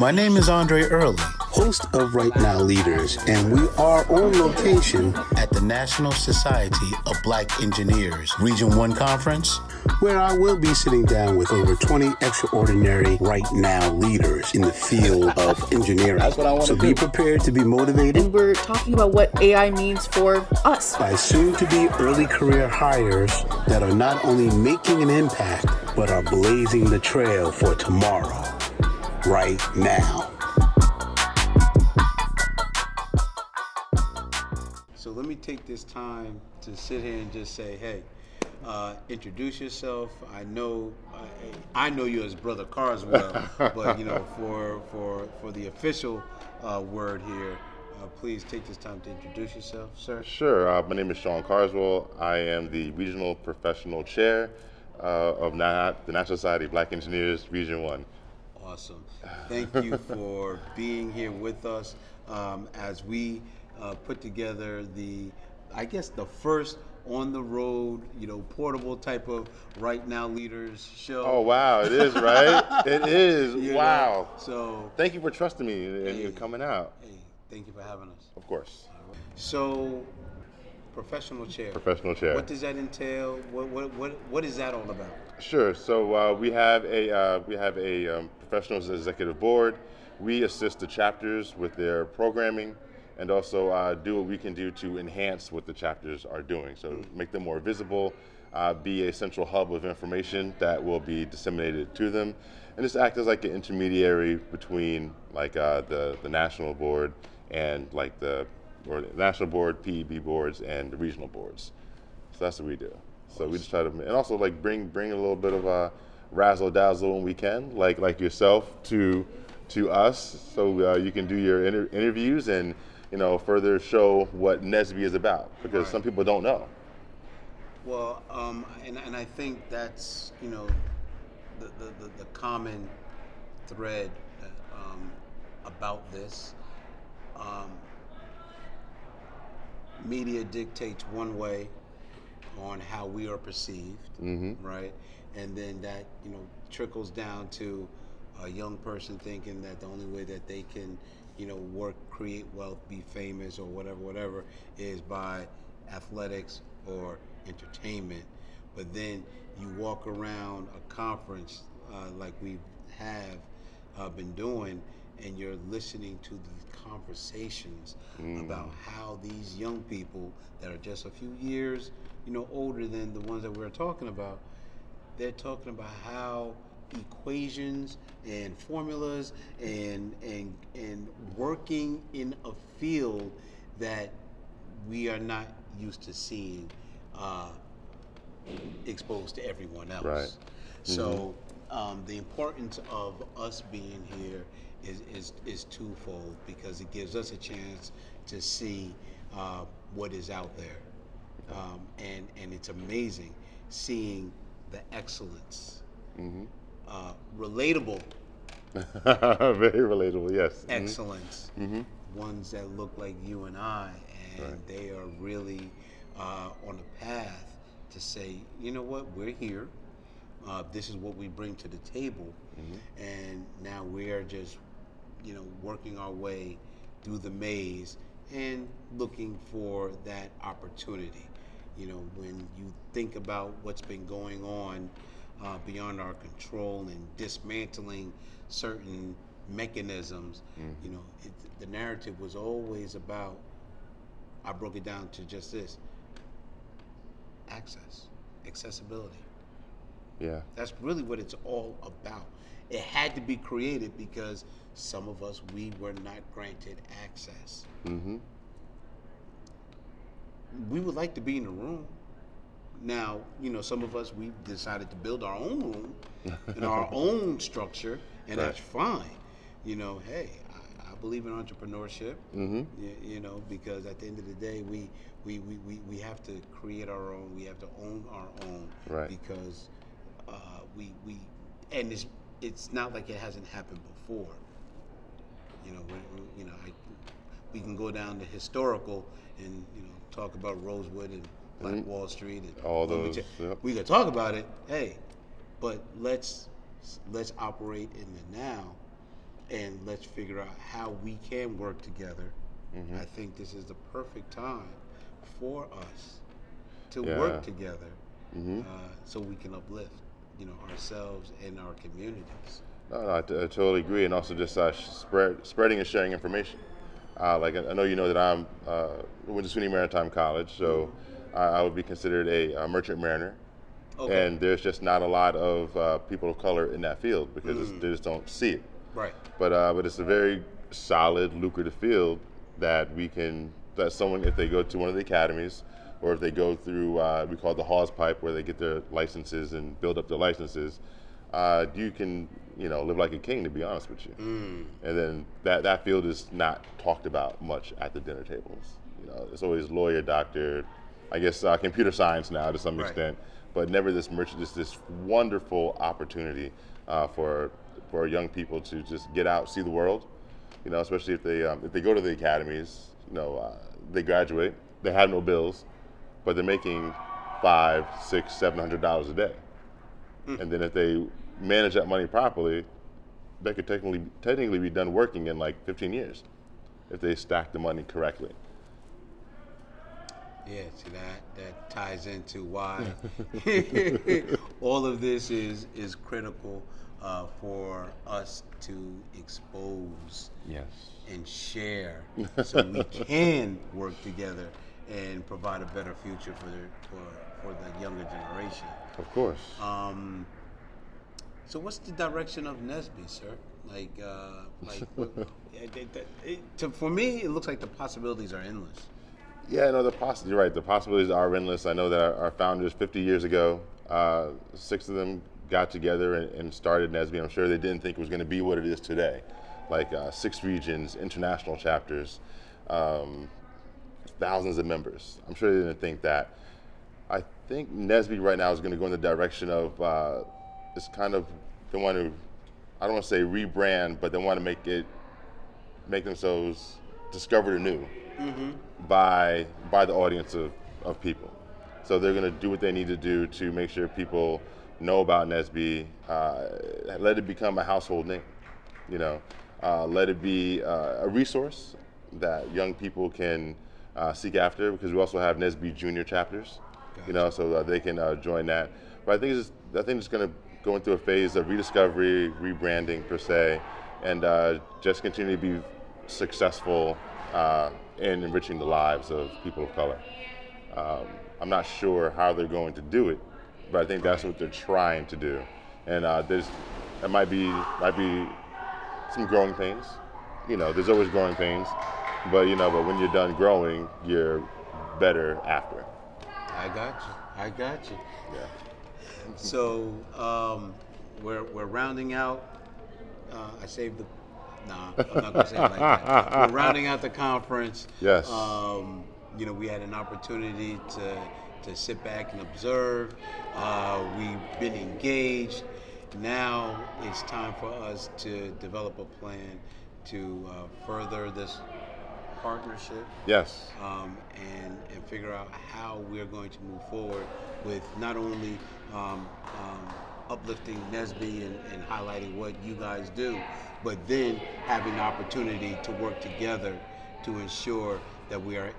My name is Andre Early, host of Right Now Leaders, and we are on location at the National Society of Black Engineers Region 1 Conference, where I will be sitting down with over 20 extraordinary Right Now leaders in the field of engineering. That's what I want to do. So be prepared to be motivated. And we're talking about what AI means for us. By soon-to-be early career hires that are not only making an impact, but are blazing the trail for tomorrow. Right now. So let me take this time to sit here and just say, hey, introduce yourself. I know you as Brother Carswell, but for the official word here, please take this time to introduce yourself, sir. Sure. My name is Sean Carwell. I am the Regional Professional Chair of the National Society of Black Engineers, Region 1. Awesome. Thank you for being here with us as we put together the first on the road, portable type of Right Now Leaders show. Oh, wow. It is, right? It is. Wow. So thank you for trusting me and coming out. Hey, thank you for having us. Of course. So, professional chair. Professional chair. What does that entail? What is that all about? Sure. So we have a professionals executive board. We assist the chapters with their programming, and also do what we can do to enhance what the chapters are doing. So make them more visible, be a central hub of information that will be disseminated to them, and just act as like an intermediary between like the national board and the national board, PEB boards, and the regional boards. So that's what we do. So we just try to, and also like bring a little bit of razzle dazzle when we can, like yourself to us, so you can do your interviews and further show what NSBE is about, because some people don't know. Well, and I think that's the common thread about this. Media dictates one way on how we are perceived, right? And then that trickles down to a young person thinking that the only way that they can work, create wealth, be famous, or whatever, is by athletics or entertainment. But then you walk around a conference like we have been doing, and you're listening to these conversations about how these young people that are just a few years, older than the ones that we're talking about, they're talking about how equations and formulas and working in a field that we are not used to seeing exposed to everyone else. Right. So the importance of us being here is twofold, because it gives us a chance to see what is out there, and it's amazing seeing the excellence. Relatable. Very relatable, yes. Excellence. Ones that look like you and I, and they are really on a path to say, you know what, we're here. This is what we bring to the table, and now we are just, working our way through the maze and looking for that opportunity. When you think about what's been going on beyond our control and dismantling certain mechanisms, the narrative was always about, I broke it down to just this: accessibility. Yeah. That's really what it's all about. It had to be created because some of us, we were not granted access. We would like to be in the room. Now, some of us, we decided to build our own room in our own structure, and that's fine. Hey, I believe in entrepreneurship, because at the end of the day, we have to create our own, we have to own our own, because and it's not like it hasn't happened before. We can go down to historical and talk about Rosewood and Black Wall Street and all those. We could talk about it, hey, but let's operate in the now and let's figure out how we can work together. I think this is the perfect time for us to work together, so we can uplift, ourselves and our communities. No, I totally agree, and also just spreading and sharing information. Like I know you know that I went to SUNY Maritime College, so I would be considered a merchant mariner. Okay. And there's just not a lot of people of color in that field because they just don't see it. Right. But it's a very solid, lucrative field that someone, if they go to one of the academies, or if they go through we call it the hawes pipe, where they get their licenses and build up their licenses, you can live like a king, to be honest with you. And then that field is not talked about much at the dinner tables. It's always lawyer, doctor, I guess computer science now to some extent, but never this wonderful opportunity for young people to just get out, see the world. Especially if they go to the academies, they graduate, they have no bills, but they're making $500, $600, $700 a day. And then if they manage that money properly, they could technically be done working in like 15 years if they stack the money correctly. Yeah, see that ties into why all of this is critical for us to expose and share, so we can work together and provide a better future for the younger generation. Of course. So what's the direction of NSBE, sir? For me, it looks like the possibilities are endless. Yeah, no, you're right. The possibilities are endless. I know that our founders 50 years ago, 6 of them got together and started NSBE. I'm sure they didn't think it was going to be what it is today. 6 regions, international chapters, thousands of members. I'm sure they didn't think that. I think NSBE right now is going to go in the direction of it's kind of, they want to, I don't want to say rebrand, but they want to make themselves discovered anew by the audience of people. So they're going to do what they need to do to make sure people know about NSBE, let it become a household name, let it be a resource that young people can seek after, because we also have NSBE junior chapters, so they can join that. But I think it's going to go into a phase of rediscovery, rebranding per se, and just continue to be successful in enriching the lives of people of color. I'm not sure how they're going to do it, but I think that's what they're trying to do. And there might be some growing pains. There's always growing pains, but when you're done growing, you're better after. I got you. Yeah. So we're rounding out. I saved the. Nah, I'm not gonna say it like that. We're rounding out the conference. Yes. We had an opportunity to sit back and observe. We've been engaged. Now it's time for us to develop a plan to further this partnership. Yes. And figure out how we're going to move forward with not only uplifting NSBE and highlighting what you guys do, but then having the opportunity to work together to ensure that we are,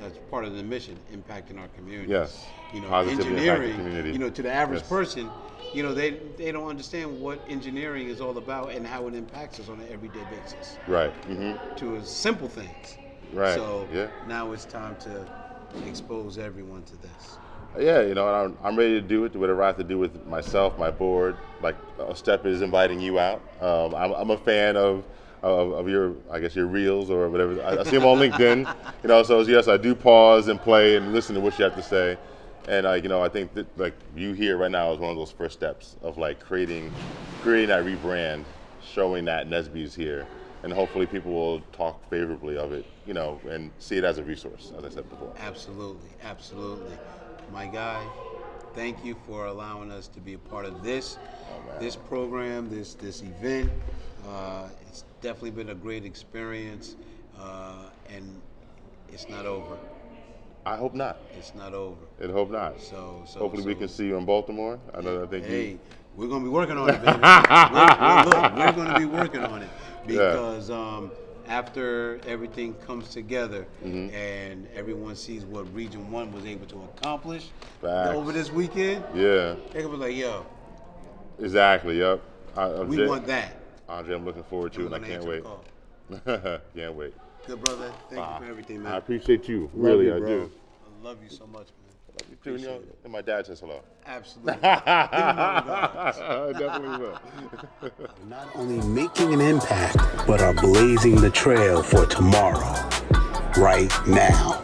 as part of the mission, impacting our communities. Yes. Engineering, impact the community. To the average person, they don't understand what engineering is all about and how it impacts us on an everyday basis. Right. To simple things. Right. So now it's time to expose everyone to this. Yeah, I'm ready to do it, whatever I have to do with myself, my board. Like Step is inviting you out. I'm a fan of your, I guess, your reels or whatever. I see them on LinkedIn. So yes, I do pause and play and listen to what you have to say. And I think that you here right now is one of those first steps of creating that rebrand, showing that NSBE is here, and hopefully people will talk favorably of it, and see it as a resource, as I said before. Absolutely. My guy, thank you for allowing us to be a part of this program, this event. It's definitely been a great experience, and it's not over. I hope not. It's not over. I hope not. So hopefully we can see you in Baltimore. I think hey, we're going to be working on it, baby. We're going to be working on it because after everything comes together and everyone sees what Region 1 was able to accomplish over this weekend, they're going to be like, yo. Exactly, yep. We want that. Andre, I'm looking forward to it, and I can't wait. Can't wait. Good, brother. Thank you for everything, man. I appreciate you. Really, I do. I love you so much, man. Love you too. And my dad says hello. Absolutely. Give him my regards. I definitely will. Not only making an impact, but are blazing the trail for tomorrow, right now.